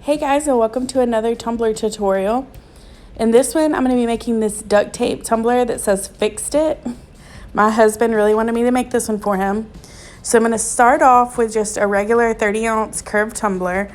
Hey guys, and welcome to another tumbler tutorial. In this one, I'm going to be making this duct tape tumbler that says fixed it. My husband really wanted me to make this one for him. So I'm going to start off with just a regular 30-ounce curved tumbler,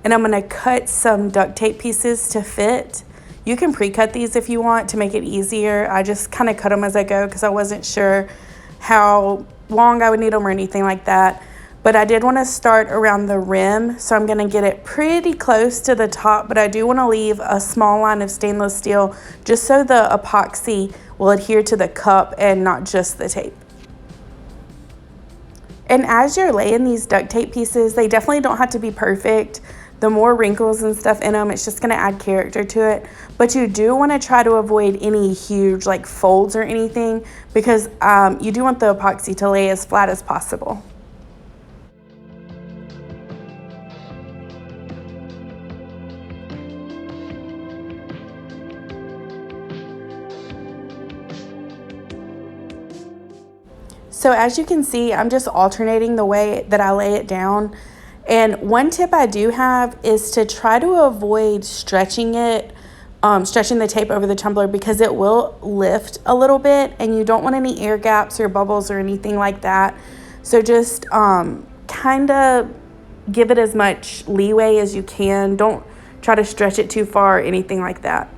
and I'm going to cut some duct tape pieces to fit. You can pre-cut these if you want to make it easier. I just kind of cut them as I go because I wasn't sure how long I would need them or anything like that. But I did want to start around the rim, so I'm going to get it pretty close to the top, but I do want to leave a small line of stainless steel just so the epoxy will adhere to the cup and not just the tape. And as you're laying these duct tape pieces, they definitely don't have to be perfect. The more wrinkles and stuff in them, it's just going to add character to it. But you do want to try to avoid any huge like folds or anything because you do want the epoxy to lay as flat as possible. So as you can see, I'm just alternating the way that I lay it down. And one tip I do have is to try to avoid stretching it, stretching the tape over the tumbler because it will lift a little bit and you don't want any air gaps or bubbles or anything like that. So just kind of give it as much leeway as you can. Don't try to stretch it too far or anything like that.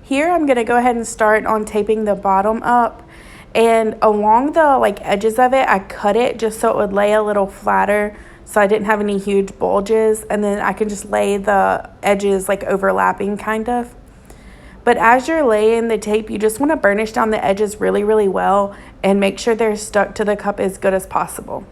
Here I'm going to go ahead and start on taping the bottom up, and along the edges of it I cut it just so it would lay a little flatter so I didn't have any huge bulges, and then I can just lay the edges overlapping kind of. But as you're laying the tape, you just want to burnish down the edges really well and make sure they're stuck to the cup as good as possible.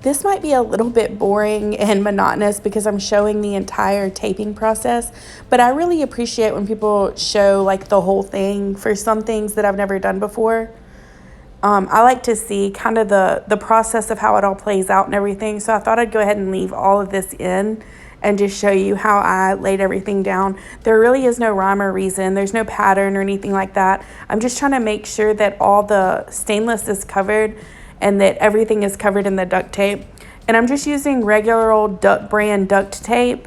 This might be a little bit boring and monotonous because I'm showing the entire taping process, but I really appreciate when people show the whole thing for some things that I've never done before. I like to see kind of the process of how it all plays out and everything, so I thought I'd go ahead and leave all of this in and just show you how I laid everything down. There really is no rhyme or reason. There's no pattern or anything like that. I'm just trying to make sure that all the stainless is covered and that everything is covered in the duct tape. And I'm just using regular old Duct brand duct tape.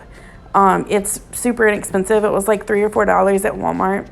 It's super inexpensive. It was like $3 or $4 at Walmart.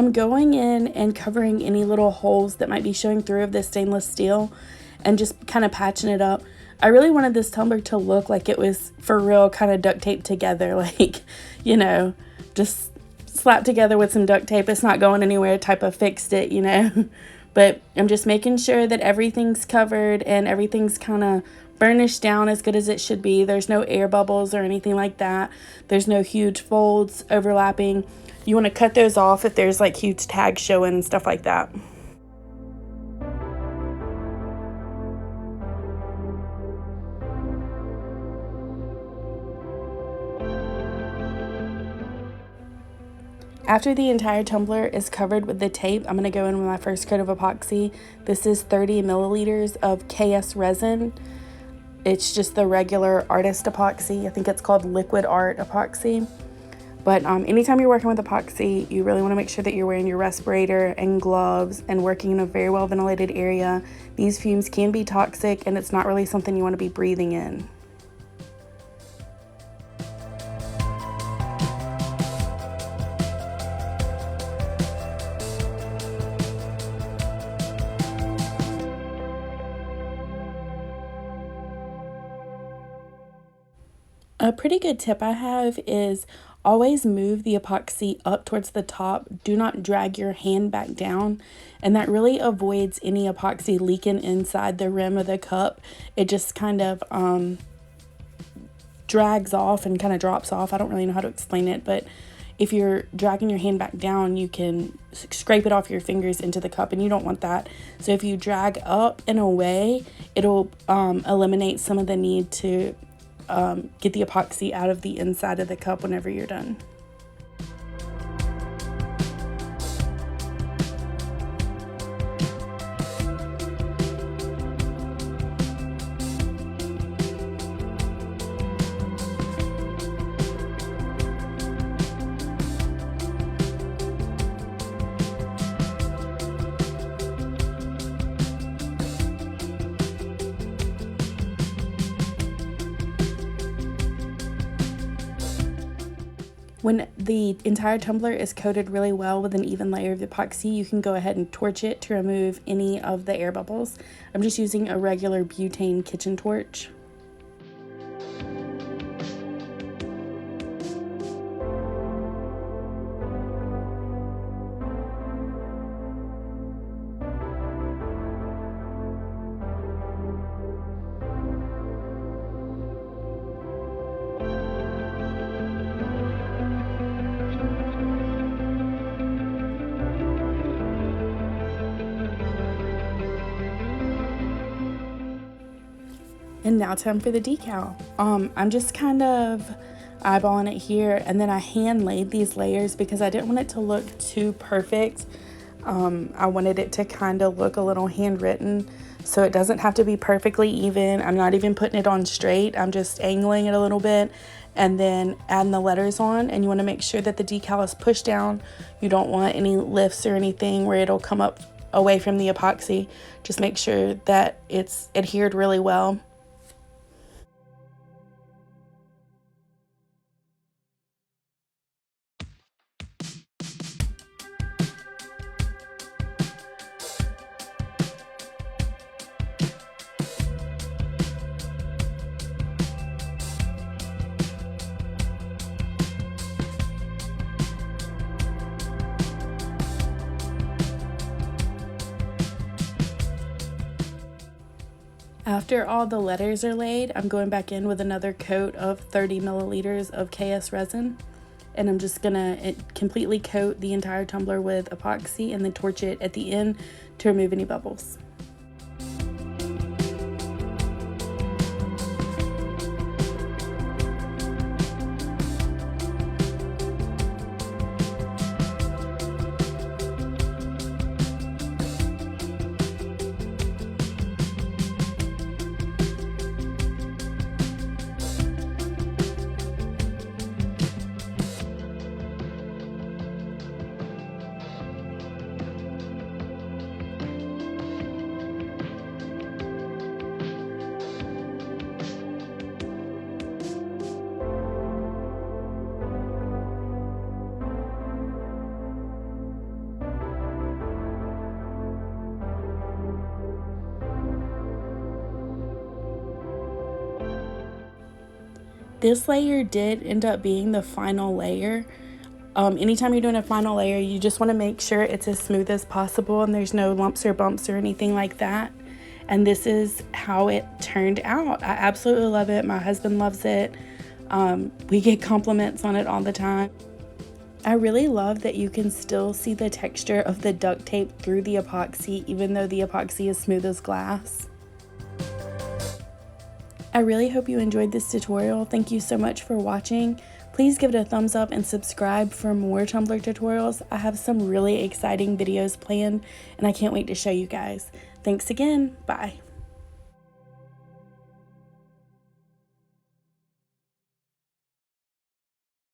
I'm going in and covering any little holes that might be showing through of this stainless steel and just kind of patching it up. I really wanted this tumbler to look like it was for real kind of duct taped together, like, you know, just slapped together with some duct tape. It's not going anywhere type of fixed it, you know. But I'm just making sure that everything's covered and everything's kind of burnished down as good as it should be. There's no air bubbles or anything like that. There's no huge folds overlapping. You want to cut those off if there's like huge tags showing and stuff like that. After the entire tumbler is covered with the tape, I'm going to go in with my first coat of epoxy. This is 30 milliliters of KSResin. It's just the regular artist epoxy. I think it's called liquid art epoxy. But anytime you're working with epoxy, you really want to make sure that you're wearing your respirator and gloves and working in a very well ventilated area. These fumes can be toxic and it's not really something you want to be breathing in. A pretty good tip I have is always move the epoxy up towards the top. Do not drag your hand back down. And that really avoids any epoxy leaking inside the rim of the cup. It just kind of drags off and kind of drops off. I don't really know how to explain it, but if you're dragging your hand back down, you can scrape it off your fingers into the cup, and you don't want that. So if you drag up and away, it'll eliminate some of the need to get the epoxy out of the inside of the cup whenever you're done. When the entire tumbler is coated really well with an even layer of epoxy, you can go ahead and torch it to remove any of the air bubbles. I'm just using a regular butane kitchen torch. And now time for the decal. I'm just kind of eyeballing it here, and then I hand laid these layers because I didn't want it to look too perfect. I wanted it to kind of look a little handwritten, so it doesn't have to be perfectly even. I'm not even putting it on straight. I'm just angling it a little bit and then adding the letters on. And you want to make sure that the decal is pushed down. You don't want any lifts or anything where it'll come up away from the epoxy. Just make sure that it's adhered really well. After all the letters are laid, I'm going back in with another coat of 30 milliliters of KSResin, and I'm just gonna completely coat the entire tumbler with epoxy and then torch it at the end to remove any bubbles. This layer did end up being the final layer. Anytime you're doing a final layer, you just want to make sure it's as smooth as possible and there's no lumps or bumps or anything like that. And this is how it turned out. I absolutely love it. My husband loves it. We get compliments on it all the time. I really love that you can still see the texture of the duct tape through the epoxy, even though the epoxy is smooth as glass. I really hope you enjoyed this tutorial. Thank you so much for watching. Please give it a thumbs up and subscribe for more tumbler tutorials. I have some really exciting videos planned and I can't wait to show you guys. Thanks again. Bye.